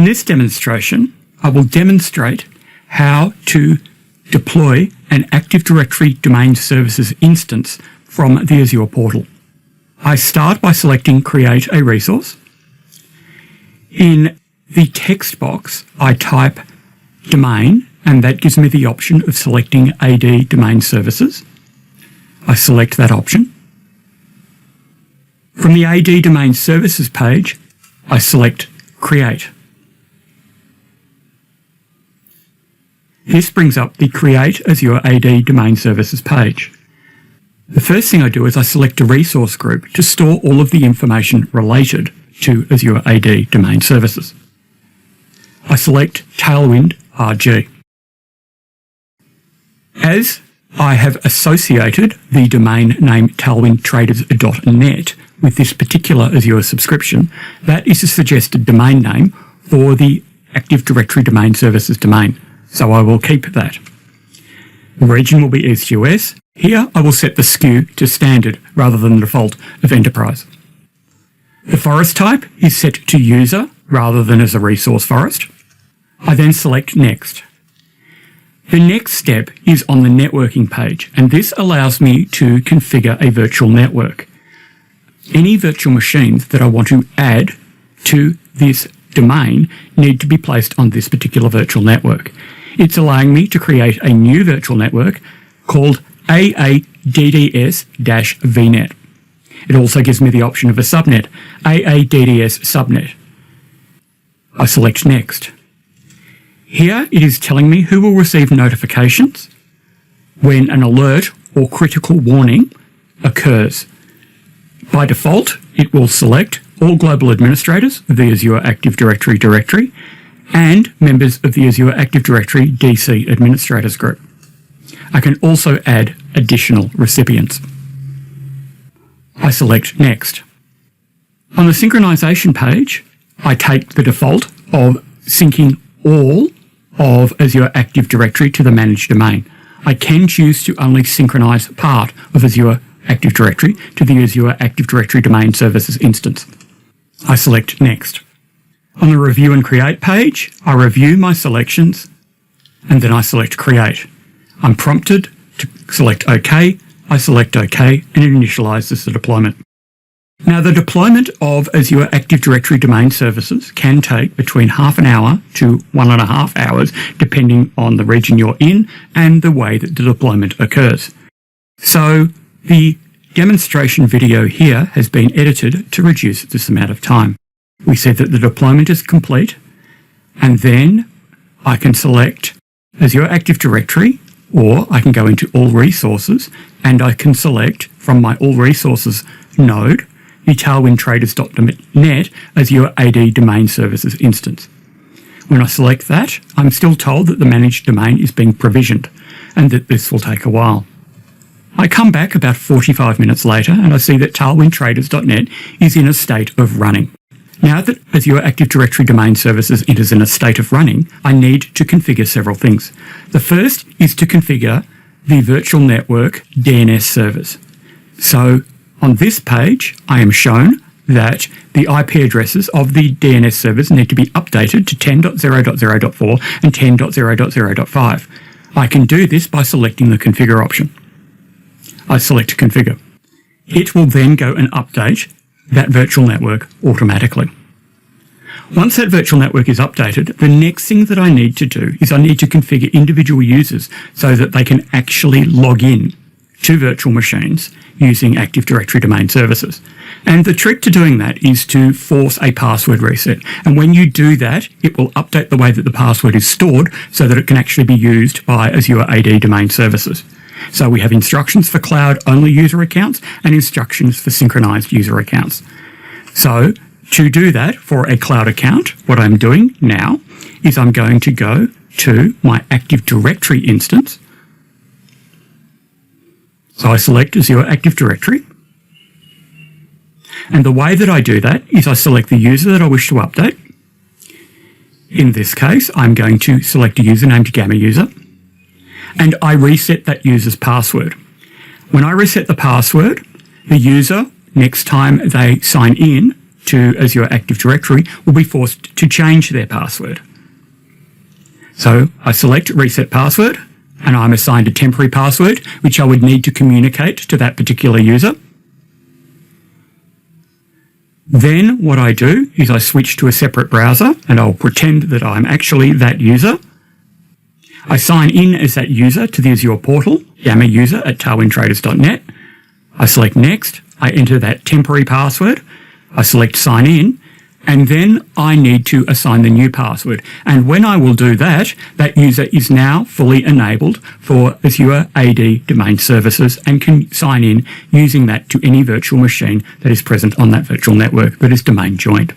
In this demonstration, I will demonstrate how to deploy an Active Directory Domain Services instance from the Azure portal. I start by selecting Create a Resource. In the text box, I type domain, and that gives me the option of selecting AD Domain Services. I select that option. From the AD Domain Services page, I select Create. This brings up the Create Azure AD Domain Services page. The first thing I do is I select a resource group to store all of the information related to Azure AD Domain Services. I select Tailwind RG. As I have associated the domain name tailwindtraders.net with this particular Azure subscription, that is a suggested domain name for the Active Directory Domain Services domain, so I will keep that. The region will be East US. Here I will set the SKU to standard rather than the default of enterprise. The forest type is set to user rather than as a resource forest. I then select Next. The next step is on the networking page, and this allows me to configure a virtual network. Any virtual machines that I want to add to this domain need to be placed on this particular virtual network. It's allowing me to create a new virtual network called AADDS-VNet. It also gives me the option of a subnet, AADDS subnet. I select Next. Here it is telling me who will receive notifications when an alert or critical warning occurs. By default, it will select all global administrators of the Azure Active Directory directory and members of the Azure Active Directory DC Administrators group. I can also add additional recipients. I select Next. On the synchronization page, I take the default of syncing all of Azure Active Directory to the managed domain. I can choose to only synchronize part of Azure Active Directory to the Azure Active Directory Domain Services instance. I select Next. On the Review and Create page, I review my selections and then I select Create. I'm prompted to select OK. I select OK and it initializes the deployment. Now, the deployment of Azure Active Directory Domain Services can take between half an hour to 1.5 hours, depending on the region you're in and the way that the deployment occurs. So the demonstration video here has been edited to reduce this amount of time. We see that the deployment is complete, and then I can select Azure Active Directory, or I can go into All Resources, and I can select from my All Resources node the tailwindtraders.net Azure AD Domain Services instance. When I select that, I'm still told that the managed domain is being provisioned and that this will take a while. I come back about 45 minutes later and I see that tailwindtraders.net is in a state of running. Now that Azure Active Directory Domain Services is in a state of running, I need to configure several things. The first is to configure the virtual network DNS servers. So on this page, I am shown that the IP addresses of the DNS servers need to be updated to 10.0.0.4 and 10.0.0.5. I can do this by selecting the Configure option. I select Configure. It will then go and update that virtual network automatically. Once that virtual network is updated, the next thing that I need to do is I need to configure individual users so that they can actually log in to virtual machines using Active Directory Domain Services. And the trick to doing that is to force a password reset. And when you do that, it will update the way that the password is stored so that it can actually be used by Azure AD Domain Services. So we have instructions for cloud-only user accounts and instructions for synchronized user accounts. So to do that for a cloud account, what I'm doing now is I'm going to go to my Active Directory instance. So I select Azure Active Directory. And the way that I do that is I select the user that I wish to update. In this case, I'm going to select a user named Gamma User. And I reset that user's password. When I reset the password, the user, next time they sign in to Azure Active Directory will be forced to change their password. So I select Reset Password, and I'm assigned a temporary password, which I would need to communicate to that particular user. Then what I do is I switch to a separate browser, and I'll pretend that I'm actually that user. I sign in as that user to the Azure portal, I'm a user at tailwindtraders.net. I select Next, I enter that temporary password, I select Sign In, and then I need to assign the new password. And when I will do that, that user is now fully enabled for Azure AD Domain Services and can sign in using that to any virtual machine that is present on that virtual network that is domain joined.